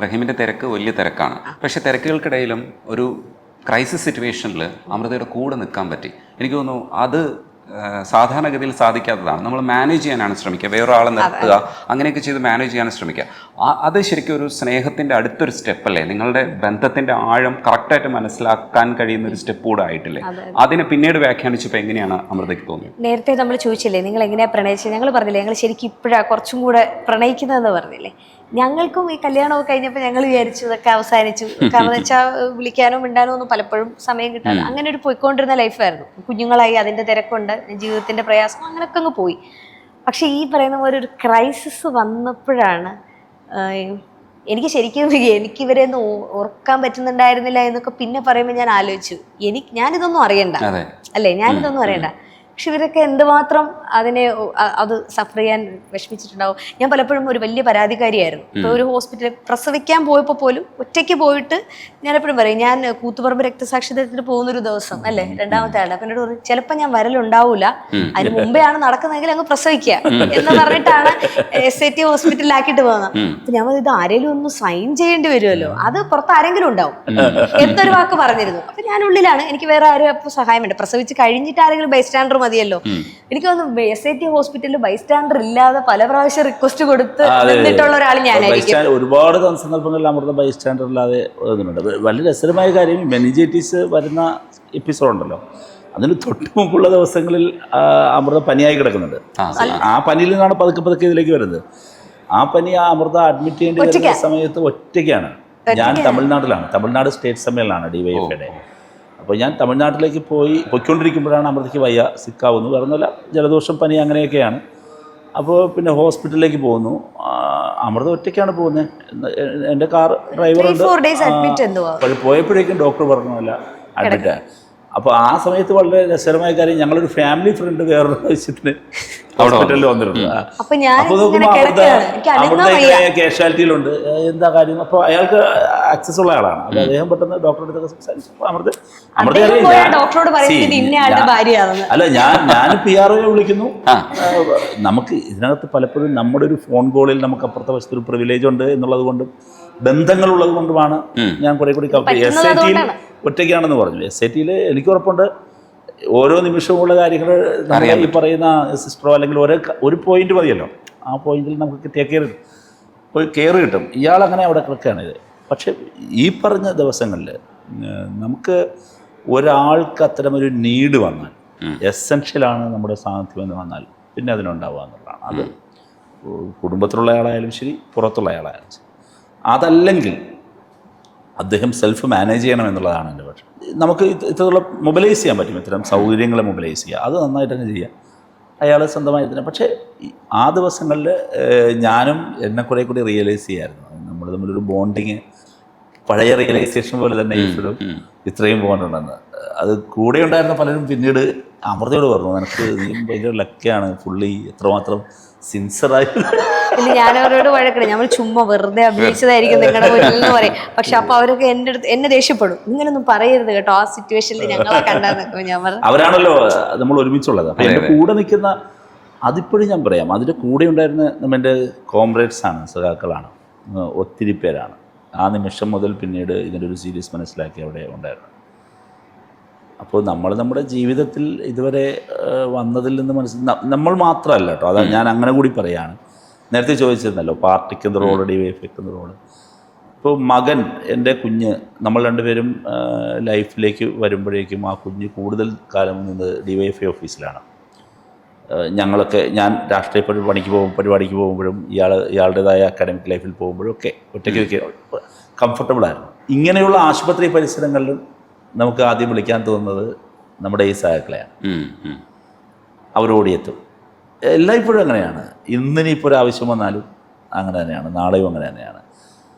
റഹീമിൻ്റെ തിരക്ക് വലിയ തിരക്കാണ്. പക്ഷേ തിരക്കുകൾക്കിടയിലും ഒരു ക്രൈസിസ് സിറ്റുവേഷനിൽ അമൃതയുടെ കൂടെ നിൽക്കാൻ പറ്റി. എനിക്ക് തോന്നുന്നു അത് സാധാരണഗതിയിൽ സാധിക്കാത്തതാണ്. നമ്മൾ മാനേജ് ചെയ്യാനാണ് ശ്രമിക്കുക, വേറൊരാളെ നിർത്തുക, അങ്ങനെയൊക്കെ ചെയ്ത് മാനേജ് ചെയ്യാൻ ശ്രമിക്കുക. അത് ശരിക്കും ഒരു സ്നേഹത്തിൻ്റെ അടുത്തൊരു സ്റ്റെപ്പല്ലേ? നിങ്ങളുടെ ബന്ധത്തിൻ്റെ ആഴം കറക്റ്റായിട്ട് മനസ്സിലാക്കാൻ കഴിയുന്ന ഒരു സ്റ്റെപ്പ് കൂടെ ആയിട്ടില്ലേ? അതിനെ പിന്നീട് വ്യാഖ്യാനിച്ചപ്പോൾ എങ്ങനെയാണ് അമൃതയ്ക്ക് തോന്നിയത്? നേരത്തെ നമ്മൾ ചോദിച്ചില്ലേ നിങ്ങൾ എങ്ങനെയാണ് പ്രണയിച്ചത്, ഞങ്ങൾ പറഞ്ഞില്ലേ ഞങ്ങൾ ശരിക്കും ഇപ്പോഴാണ് കുറച്ചും കൂടെ പ്രണയിക്കുന്നതെന്ന് പറഞ്ഞില്ലേ. ഞങ്ങൾക്കും ഈ കല്യാണമൊക്കെ കഴിഞ്ഞപ്പോൾ ഞങ്ങൾ വിചാരിച്ചു ഇതൊക്കെ അവസാനിച്ചു. കാരണം വെച്ചാൽ വിളിക്കാനോ മിണ്ടാനോ ഒന്നും പലപ്പോഴും സമയം കിട്ടാതെ അങ്ങനെ ഒരു പോയിക്കൊണ്ടിരുന്ന ലൈഫായിരുന്നു. കുഞ്ഞുങ്ങളായി, അതിൻ്റെ തിരക്കുണ്ട്, ജീവിതത്തിൻ്റെ പ്രയാസം, അങ്ങനെയൊക്കെ അങ്ങ് പോയി. പക്ഷെ ഈ പറയുന്ന പോലെ ഒരു ക്രൈസിസ് വന്നപ്പോഴാണ് എനിക്ക് ശരിക്കും എനിക്കിവരെ ഒന്നും ഓർക്കാൻ പറ്റുന്നുണ്ടായിരുന്നില്ല എന്നൊക്കെ പിന്നെ പറയുമ്പോൾ ഞാൻ ആലോചിച്ചു, ഞാനിതൊന്നും അറിയണ്ട അല്ലേ, ഞാനിതൊന്നും അറിയണ്ട. പക്ഷെ ഇവരൊക്കെ എന്തുമാത്രം അത് സഫർ ചെയ്യാൻ വിഷമിച്ചിട്ടുണ്ടാവും. ഞാൻ പലപ്പോഴും ഒരു വലിയ പരാതിക്കാരിയായിരുന്നു. ഇപ്പോൾ ഒരു ഹോസ്പിറ്റലിൽ പ്രസവിക്കാൻ പോയപ്പോൾ പോലും ഒറ്റയ്ക്ക് പോയിട്ട് ഞാൻ എപ്പോഴും പറയും, ഞാൻ കൂത്തുപറമ്പ് രക്തസാക്ഷിത്വത്തിന് പോകുന്നൊരു ദിവസം അല്ലേ, രണ്ടാമത്തെ ആളുടെ അപ്പം എന്നോട് പറയും ചിലപ്പോൾ ഞാൻ വരലുണ്ടാവൂല, അതിന് മുമ്പേ ആണ് നടക്കുന്നതെങ്കിൽ അങ്ങ് പ്രസവിക്കുക എന്ന് പറഞ്ഞിട്ടാണ് SAT ഹോസ്പിറ്റലിലാക്കിയിട്ട് പോകുന്നത്. അപ്പം ഞാൻ ഇത് ആരെങ്കിലും ഒന്ന് സൈൻ ചെയ്യേണ്ടി വരുമല്ലോ, അത് പുറത്ത് ആരെങ്കിലും ഉണ്ടാവും എന്നൊരു വാക്ക് പറഞ്ഞിരുന്നു. അപ്പം ഞാൻ ഉള്ളിലാണ്, എനിക്ക് വേറെ ആരും അപ്പോൾ സഹായം വേണ്ട, പ്രസവിച്ച് കഴിഞ്ഞിട്ട് ആരെങ്കിലും ബൈസ്റ്റാൻഡർ മതിയല്ലോ. എനിക്ക് തോന്നുന്നു SAT ഹോസ്പിറ്റലിൽ ബൈസ്റ്റാൻഡർ ഇല്ലാതെ പല പ്രാവശ്യം റിക്വസ്റ്റ് കൊടുത്ത് നിന്നിട്ടുള്ള ഒരാൾ ഞാനായിരിക്കും. ഒരുപാട് സന്ദർഭങ്ങളിൽ അമൃത ബൈസ്റ്റാൻഡർ ഇല്ലാതെ വരുന്നുണ്ട്. വളരെ രസകരമായ കാര്യം, മെനിഞ്ചൈറ്റിസ് വരുന്ന എപ്പിസോഡ് ഉണ്ടല്ലോ, അതിന് തൊട്ട് മുമ്പുള്ള ദിവസങ്ങളിൽ അമൃത പനിയായി കിടക്കുന്നുണ്ട്. ആ പനിയിൽ നിന്നാണ് പതുക്കെ ഇതിലേക്ക് വരുന്നത്. ആ പനി അമൃത അഡ്മിറ്റ് ചെയ്യേണ്ടി വരുന്ന സമയത്ത് ഒറ്റയ്ക്കാണ്. ഞാൻ തമിഴ്നാട് സ്റ്റേറ്റ് സമ്മേളനമാണ് DYFയുടെ. അപ്പോൾ ഞാൻ തമിഴ്നാട്ടിലേക്ക് പോയിക്കൊണ്ടിരിക്കുമ്പോഴാണ് അമൃതയ്ക്ക് വയ്യ, സിക്കാവുന്നു, പറഞ്ഞല്ല ജലദോഷം, പനി, അങ്ങനെയൊക്കെയാണ്. അപ്പോൾ പിന്നെ ഹോസ്പിറ്റലിലേക്ക് പോകുന്നു. അമൃത ഒറ്റയ്ക്കാണ് പോകുന്നത്. എൻ്റെ കാർ ഡ്രൈവറുണ്ട്. പോയപ്പോഴേക്കും ഡോക്ടർ പറഞ്ഞല്ല അഡ്മിറ്റ്. അപ്പോൾ ആ സമയത്ത് വളരെ രസകരമായ കാര്യം, ഞങ്ങളൊരു ഫാമിലി ഫ്രണ്ട് വേറൊരു ആവശ്യത്തിന് ഹോസ്പിറ്റലിൽ വന്നിട്ടുണ്ട്. അപ്പോൾ നോക്കുമ്പോൾ അമൃത കാഷ്വാലിറ്റിയിലുണ്ട്. എന്താ കാര്യം? അപ്പോൾ അയാൾക്ക് ആക്സസ് ഉള്ള ആളാണ്. അപ്പോൾ അദ്ദേഹം പെട്ടെന്ന് ഡോക്ടറുടെ അടുത്തൊക്കെ സംസാരിച്ചു. അല്ല, ഞാൻ PRO വിളിക്കുന്നു. നമുക്ക് ഇതിനകത്ത് പലപ്പോഴും നമ്മുടെ ഒരു ഫോൺ കോളിൽ നമുക്ക് അപ്പുറത്തെ വശത്ത് ഒരു പ്രിവിലേജ് ഉണ്ട് എന്നുള്ളത് കൊണ്ടും ബന്ധങ്ങളുള്ളത് കൊണ്ടുമാണ് ഞാൻ കുറെ കൂടി SAT ഒറ്റയ്ക്കാണെന്ന് പറഞ്ഞു. SAT എനിക്ക് ഉറപ്പുണ്ട് ഓരോ നിമിഷമുള്ള കാര്യങ്ങൾ ഈ പറയുന്ന സിസ്റ്ററോ അല്ലെങ്കിൽ ഒരു പോയിന്റ് മതിയല്ലോ, ആ പോയിന്റിൽ നമുക്ക് കെയർ കിട്ടും. ഇയാളങ്ങനെ അവിടെ കിടക്കുകയാണ് ഇത്. പക്ഷെ ഈ പറഞ്ഞ ദിവസങ്ങളിൽ നമുക്ക് ഒരാൾക്ക് അത്തരമൊരു നീഡ് വന്നാൽ, എസെൻഷ്യലാണ് നമ്മുടെ സാന്നിധ്യം എന്ന് വന്നാൽ, പിന്നെ അതിനുണ്ടാവുക എന്നുള്ളതാണ്. അത് കുടുംബത്തിലുള്ള ആളായാലും ശരി, പുറത്തുള്ള ആളായാലും ശരി. അതല്ലെങ്കിൽ അദ്ദേഹം സെൽഫ് മാനേജ് ചെയ്യണം എന്നുള്ളതാണ് എൻ്റെ പക്ഷം. നമുക്ക് ഇത്തരത്തിലുള്ള മൊബിലൈസ് ചെയ്യാൻ പറ്റും, ഇത്തരം സൗകര്യങ്ങളെ മൊബിലൈസ് ചെയ്യുക, അത് നന്നായിട്ടങ്ങ് ചെയ്യുക, അയാൾ സ്വന്തമായി തന്നെ. പക്ഷേ ആ ദിവസങ്ങളിൽ ഞാനും എന്നെ കുറേ കൂടി റിയലൈസ് ചെയ്യായിരുന്നു. നമ്മൾ തമ്മിലൊരു ബോണ്ടിങ് പഴയ റിയലൈസേഷൻ പോലെ തന്നെ ഇപ്പോഴും ഇത്രയും ബോണ്ടുണ്ടെന്ന്. അത് കൂടെ ഉണ്ടായിരുന്ന പലരും പിന്നീട് അമൃതയോട് പറഞ്ഞു, നിനക്ക് നീ ഭയങ്കര ലക്കാണ്, പുള്ളി എത്രമാത്രം സിൻസറായി. ഞാനവരോട് വഴക്കില്ല, നമ്മൾ ചുമ്മാ വെറുതെ അഭിനയിച്ചതായിരിക്കും നിങ്ങളുടെ മുന്നിൽ പറയും. പക്ഷെ അപ്പൊ അവരൊക്കെ എന്നെ ദേഷ്യപ്പെടും, ഇങ്ങനൊന്നും പറയരുത് കേട്ടോ, ആ സിറ്റുവേഷനിൽ ഞങ്ങളെ കണ്ടാന്നൊക്കെ ഞാൻ പറഞ്ഞു. അവരാണല്ലോ നമ്മൾ ഒരുമിച്ചുള്ളത്. അപ്പൊ എൻ്റെ കൂടെ നിൽക്കുന്ന, അതിപ്പോഴും ഞാൻ പറയാം, അതിൻ്റെ കൂടെ ഉണ്ടായിരുന്ന എൻ്റെ കോംറേഡ്സാണ്, സഖാക്കളാണ്, ഒത്തിരി പേരാണ്. ആ നിമിഷം മുതൽ പിന്നീട് ഇതിൻ്റെ ഒരു സീരിയസ് മനസ്സിലാക്കി അവിടെ ഉണ്ടായിരുന്നു. അപ്പോൾ നമ്മുടെ ജീവിതത്തിൽ ഇതുവരെ വന്നതിൽ നിന്ന് നമ്മൾ മാത്രമല്ല കേട്ടോ, അതാ ഞാൻ അങ്ങനെ കൂടി പറയുകയാണ്. നേരത്തെ ചോദിച്ചിരുന്നല്ലോ പാർട്ടിക്ക് എന്ത് റോള്, DYFക്ക് എന്ത് റോള്. ഇപ്പോൾ മകൻ, എൻ്റെ കുഞ്ഞ്, നമ്മൾ രണ്ടുപേരും ലൈഫിലേക്ക് വരുമ്പോഴേക്കും ആ കുഞ്ഞ് കൂടുതൽ കാലം നിന്ന് DYFI ഓഫീസിലാണ്. ഞാൻ രാഷ്ട്രീയ പരിപാടിക്ക് പോകുമ്പോഴും ഇയാളുടേതായ അക്കാഡമിക് ലൈഫിൽ പോകുമ്പോഴും ഒക്കെ ഒറ്റയ്ക്ക് കംഫർട്ടബിളായിരുന്നു. ഇങ്ങനെയുള്ള ആശുപത്രി പരിസരങ്ങളിലും നമുക്ക് ആദ്യം വിളിക്കാൻ തോന്നുന്നത് നമ്മുടെ ഈ സഹാക്കളെയാണ്. അവരോടിയെത്തും. എല്ലായ്പ്പോഴും അങ്ങനെയാണ്. ഇന്നിനിപ്പോൾ ഒരു ആവശ്യം വന്നാലും അങ്ങനെ തന്നെയാണ്, നാളെയും അങ്ങനെ തന്നെയാണ്.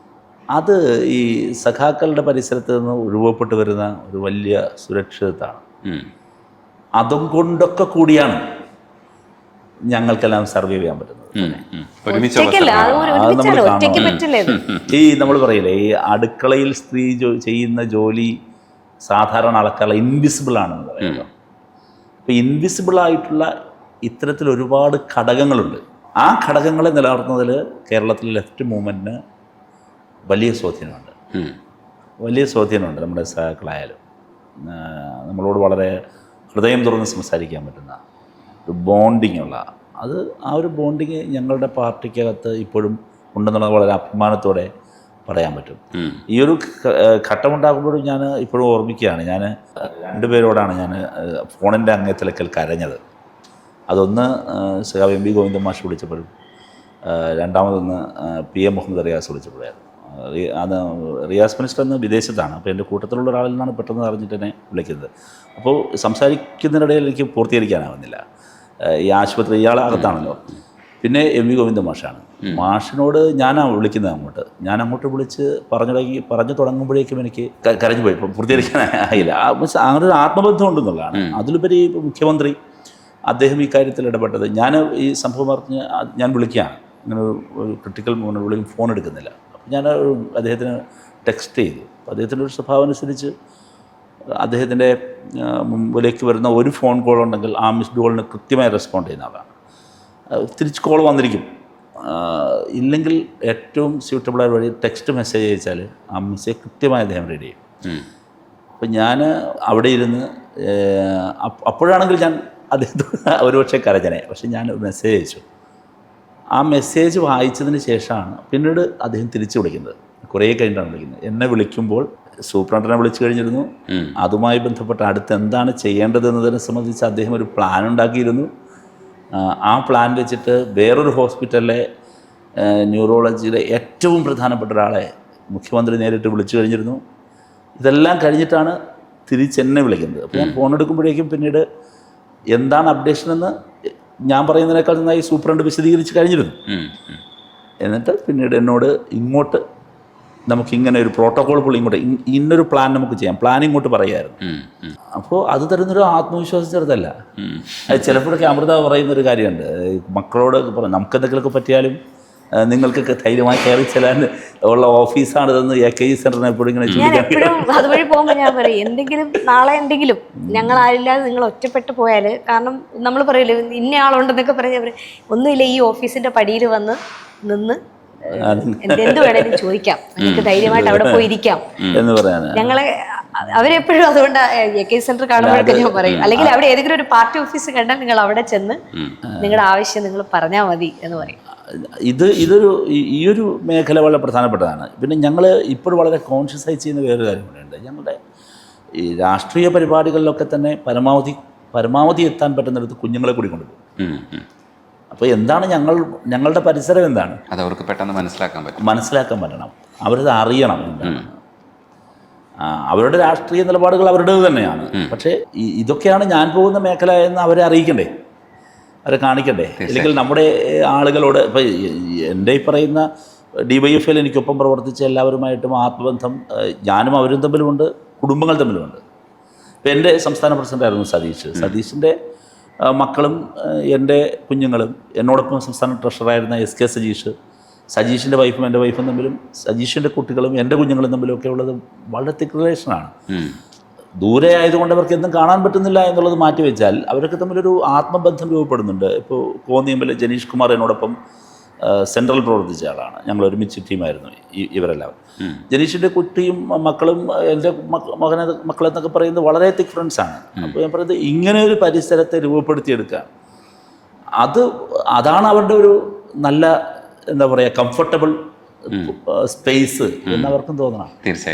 അത് ഈ സഖാക്കളുടെ പരിസരത്ത് നിന്ന് ഒഴിവപ്പെട്ട് വരുന്ന ഒരു വലിയ സുരക്ഷിതത്വമാണ്. അതും കൊണ്ടൊക്കെ കൂടിയാണ് ഞങ്ങൾക്കെല്ലാം സർവൈവ് ചെയ്യാൻ പറ്റുന്നത്. ഈ നമ്മൾ പറയില്ലേ, ഈ അടുക്കളയിൽ സ്ത്രീ ചെയ്യുന്ന ജോലി സാധാരണ ആൾക്കാരുടെ ഇൻവിസിബിൾ ആണെന്ന് പറയുന്നത്. അപ്പോൾ ഇൻവിസിബിളായിട്ടുള്ള ഇത്തരത്തിൽ ഒരുപാട് ഘടകങ്ങളുണ്ട്. ആ ഘടകങ്ങളെ നിലനിർത്തുന്നതിൽ കേരളത്തിലെ ലെഫ്റ്റ് മൂവ്മെൻറ്റിന് വലിയ സ്വാധീനമുണ്ട്. വലിയ സ്വാധീനമുണ്ട് നമ്മുടെ സഹാക്കളായാലും. നമ്മളോട് വളരെ ഹൃദയം തുറന്ന് സംസാരിക്കാൻ പറ്റുന്ന ഒരു ബോണ്ടിങ് ഉള്ള അത് ആ ഒരു ബോണ്ടിങ് ഞങ്ങളുടെ പാർട്ടിക്കകത്ത് ഇപ്പോഴും ഉണ്ടെന്നുള്ളത് വളരെ അഭിമാനത്തോടെ പറയാൻ പറ്റും. ഈ ഒരു ഘട്ടമുണ്ടാകുമ്പോഴും ഞാൻ ഇപ്പോഴും ഓർമ്മിക്കുകയാണ്. ഞാൻ 2 പേരോടാണ് ഞാൻ ഫോണിൻ്റെ അങ്ങേത്തലക്കൽ കരഞ്ഞത്. അതൊന്ന് സഖാവ് എം വി ഗോവിന്ദൻ മാഷ് വിളിച്ചപ്പോഴും രണ്ടാമതൊന്ന് PM മുഹമ്മദ് റിയാസ് വിളിച്ചപ്പോഴായിരുന്നു. അത് റിയാസ് മിനിസ്റ്റർ എന്ന് വിദേശത്താണ്. അപ്പോൾ എൻ്റെ കൂട്ടത്തിലുള്ള ഒരാളിൽ നിന്നാണ് പെട്ടെന്ന് അറിഞ്ഞിട്ട് എന്നെ വിളിക്കുന്നത്. അപ്പോൾ സംസാരിക്കുന്നതിനിടയിൽ എനിക്ക് പൂർത്തീകരിക്കാനാവുന്നില്ല. ഈ ആശുപത്രി ഇയാളകത്താണല്ലോ. പിന്നെ എം വി ഗോവിന്ദൻ മാഷാണ്. മാഷിനോട് ഞാനാണ് വിളിക്കുന്നത്. ഞാൻ അങ്ങോട്ട് വിളിച്ച് പറഞ്ഞു തുടങ്ങുമ്പോഴേക്കും എനിക്ക് കരഞ്ഞു പോയി, പൂർത്തീകരിക്കാനായില്ല. അങ്ങനെ ഒരു ആത്മബന്ധം ഉണ്ടെന്നുള്ളതാണ്. അതിലുപരി മുഖ്യമന്ത്രി അദ്ദേഹം ഈ കാര്യത്തിൽ ഇടപെട്ടത്. ഞാൻ ഈ സംഭവം പറഞ്ഞ് ഞാൻ വിളിക്കുകയാണ്, ഇങ്ങനെ ഒരു ക്രിട്ടിക്കൽ മൊമെൻ്റ് വിളിക്കും, ഫോൺ എടുക്കുന്നില്ല. അപ്പോൾ ഞാൻ അദ്ദേഹത്തിന് ടെക്സ്റ്റ് ചെയ്തു. അദ്ദേഹത്തിൻ്റെ ഒരു സ്വഭാവം അനുസരിച്ച് അദ്ദേഹത്തിൻ്റെ മുമ്പിലേക്ക് വരുന്ന ഒരു ഫോൺ കോൾ ഉണ്ടെങ്കിൽ ആ മിസ്ഡ് കോളിന് കൃത്യമായി റെസ്പോണ്ട് ചെയ്യുന്ന ആളാണ്. തിരിച്ച് കോൾ വന്നിരിക്കും. ഇല്ലെങ്കിൽ ഏറ്റവും സ്യൂട്ടബിളായ വഴി ടെക്സ്റ്റ് മെസ്സേജ് അയച്ചാൽ ആ മെസ്സേജ് കൃത്യമായി അദ്ദേഹം റെഡി ചെയ്യും. അപ്പം ഞാൻ അവിടെ ഇരുന്ന് അപ്പോഴാണെങ്കിൽ ഞാൻ അദ്ദേഹത്തോട് ഒരുപക്ഷെ കരഞ്ഞനെ, പക്ഷെ ഞാൻ മെസ്സേജ് അയച്ചു. ആ മെസ്സേജ് വായിച്ചതിന് ശേഷമാണ് പിന്നീട് അദ്ദേഹം തിരിച്ചു വിളിക്കുന്നത്. കുറേ കഴിഞ്ഞിട്ടാണ് വിളിക്കുന്നത്. എന്നെ വിളിക്കുമ്പോൾ സൂപ്രണ്ടിനെ വിളിച്ചു കഴിഞ്ഞിരുന്നു. അതുമായി ബന്ധപ്പെട്ട് അടുത്ത് എന്താണ് ചെയ്യേണ്ടതെന്നതിനെ സംബന്ധിച്ച് അദ്ദേഹം ഒരു പ്ലാൻ ഉണ്ടാക്കിയിരുന്നു. ആ പ്ലാൻ വെച്ചിട്ട് വേറൊരു ഹോസ്പിറ്റലിലെ ന്യൂറോളജിയിലെ ഏറ്റവും പ്രധാനപ്പെട്ട ഒരാളെ മുഖ്യമന്ത്രി നേരിട്ട് വിളിച്ചു കഴിഞ്ഞിരുന്നു. ഇതെല്ലാം കഴിഞ്ഞിട്ടാണ് തിരിച്ചെന്നെ വിളിക്കുന്നത്. അപ്പോൾ ഞാൻ ഫോൺ എടുക്കുമ്പോഴേക്കും പിന്നീട് എന്താണ് അപ്ഡേഷൻ എന്ന് ഞാൻ പറയുന്നതിനേക്കാൾ നന്നായി സൂപ്രണ്ട് വിശദീകരിച്ച് കഴിഞ്ഞിരുന്നു. എന്നിട്ട് പിന്നീട് എന്നോട് ഇങ്ങോട്ട് നമുക്കിങ്ങനെ ഒരു പ്രോട്ടോകോൾ പുള്ളി ഇങ്ങോട്ട് ഇന്നൊരു പ്ലാൻ നമുക്ക് ചെയ്യാം, പ്ലാൻ ഇങ്ങോട്ട് പറയുമായിരുന്നു. അപ്പോൾ അത് തരുന്നൊരു ആത്മവിശ്വാസം ചെറുതല്ല. അത് ചിലപ്പോഴൊക്കെ അമൃത പറയുന്നൊരു കാര്യമുണ്ട്, മക്കളോട് നമുക്കെന്തെങ്കിലുമൊക്കെ പറ്റിയാലും നിങ്ങൾക്കൊക്കെ ധൈര്യമായി കയറി ചെല്ലാൻ ഉള്ള ഓഫീസാണിതെന്ന് AKG സെന്ററിനെ എപ്പോഴും ഇങ്ങനെ എപ്പോഴും അതുവഴി പോകുമ്പോൾ ഞാൻ പറയും, എന്തെങ്കിലും നാളെ എന്തെങ്കിലും ഞങ്ങൾ ആരില്ലാതെ നിങ്ങൾ ഒറ്റപ്പെട്ട് പോയാൽ, കാരണം നമ്മൾ പറയില്ലേ ഇന്ന ആളുണ്ടെന്നൊക്കെ പറഞ്ഞാൽ ഒന്നുമില്ല, ഈ ഓഫീസിന്റെ പടിയിൽ വന്ന് നിന്ന് എന്ത് വേണേലും ചോദിക്കാം, നിങ്ങൾക്ക് ധൈര്യമായിട്ട് അവിടെ പോയിരിക്കാം എന്ന് പറയാൻ ഞങ്ങളെ അവരെപ്പോഴും. അതുകൊണ്ട് AKG സെന്റർ കാണുമ്പോഴൊക്കെ ഞാൻ പറയും, അല്ലെങ്കിൽ അവിടെ ഏതെങ്കിലും ഒരു പാർട്ടി ഓഫീസ് കണ്ടാൽ നിങ്ങൾ അവിടെ ചെന്ന് നിങ്ങളുടെ ആവശ്യം നിങ്ങൾ പറഞ്ഞാൽ മതി എന്ന് പറയും. ഈ ഒരു മേഖല വളരെ പ്രധാനപ്പെട്ടതാണ്. പിന്നെ ഞങ്ങൾ ഇപ്പോൾ വളരെ കോൺഷ്യസ് ആയി ചെയ്യുന്ന വേറൊരു കാര്യം കൂടെയുണ്ട്. ഞങ്ങളുടെ ഈ രാഷ്ട്രീയ പരിപാടികളിലൊക്കെ തന്നെ പരമാവധി എത്താൻ പറ്റുന്നിടത്ത് കുഞ്ഞുങ്ങളെ കൂടി കൊണ്ടുപോകും. അപ്പോൾ എന്താണ് ഞങ്ങളുടെ പരിസരം എന്താണ് അത് അവർക്ക് പെട്ടെന്ന് മനസ്സിലാക്കാൻ പറ്റണം, അവരത് അറിയണം എന്താണ്. അവരുടെ രാഷ്ട്രീയ നിലപാടുകൾ അവരുടേത് തന്നെയാണ്. പക്ഷേ ഇതൊക്കെയാണ് ഞാൻ പോകുന്ന മേഖല എന്ന് അവരെ അറിയിക്കണ്ടേ, അവരെ കാണിക്കണ്ടേ. അല്ലെങ്കിൽ നമ്മുടെ ആളുകളോട് ഇപ്പോൾ എൻ്റെ ഈ പറയുന്ന DYFL എനിക്കൊപ്പം പ്രവർത്തിച്ച എല്ലാവരുമായിട്ടും ആത്മബന്ധം ഞാനും അവരും തമ്മിലുമുണ്ട്, കുടുംബങ്ങൾ തമ്മിലുമുണ്ട്. ഇപ്പം എൻ്റെ സംസ്ഥാന പ്രസിഡൻ്റായിരുന്നു സതീഷിൻ്റെ മക്കളും എൻ്റെ കുഞ്ഞുങ്ങളും എന്നോടൊപ്പം സംസ്ഥാന ട്രഷററായിരുന്ന SK സജീഷിൻ്റെ വൈഫും എൻ്റെ വൈഫും തമ്മിലും സജീഷിൻ്റെ കുട്ടികളും എൻ്റെ കുഞ്ഞുങ്ങളും തമ്മിലും ഒക്കെ ഉള്ളത് വളരെ തിക്ക് റിലേഷനാണ്. ദൂരെ ആയതുകൊണ്ട് അവർക്ക് എന്തും കാണാൻ പറ്റുന്നില്ല എന്നുള്ളത് മാറ്റിവെച്ചാൽ അവരൊക്കെ തമ്മിലൊരു ആത്മബന്ധം രൂപപ്പെടുന്നുണ്ട്. ഇപ്പോൾ കോന്നിയമ്പിൽ ജനീഷ് കുമാർ എന്നോടൊപ്പം സെൻട്രൽ പ്രവർത്തിച്ച ആളാണ്. ഞങ്ങൾ ഒരുമിച്ച് ടീമായിരുന്നു ഇവരെല്ലാവരും. ജനീഷിൻ്റെ കുട്ടിയും മക്കളും എൻ്റെ മക്കളെന്നൊക്കെ പറയുന്നത് വളരെ തിക്ക് ഫ്രണ്ട്സാണ്. അപ്പോൾ ഞാൻ പറയുന്നത് ഇങ്ങനെ ഒരു പരിസരത്തെ രൂപപ്പെടുത്തിയെടുക്കുക, അതാണ് അവരുടെ ഒരു നല്ല എന്താ പറയുക കംഫർട്ടബിൾ സ്പേസ് എന്ന് അവർക്കും തോന്നണം. തീർച്ചയായും.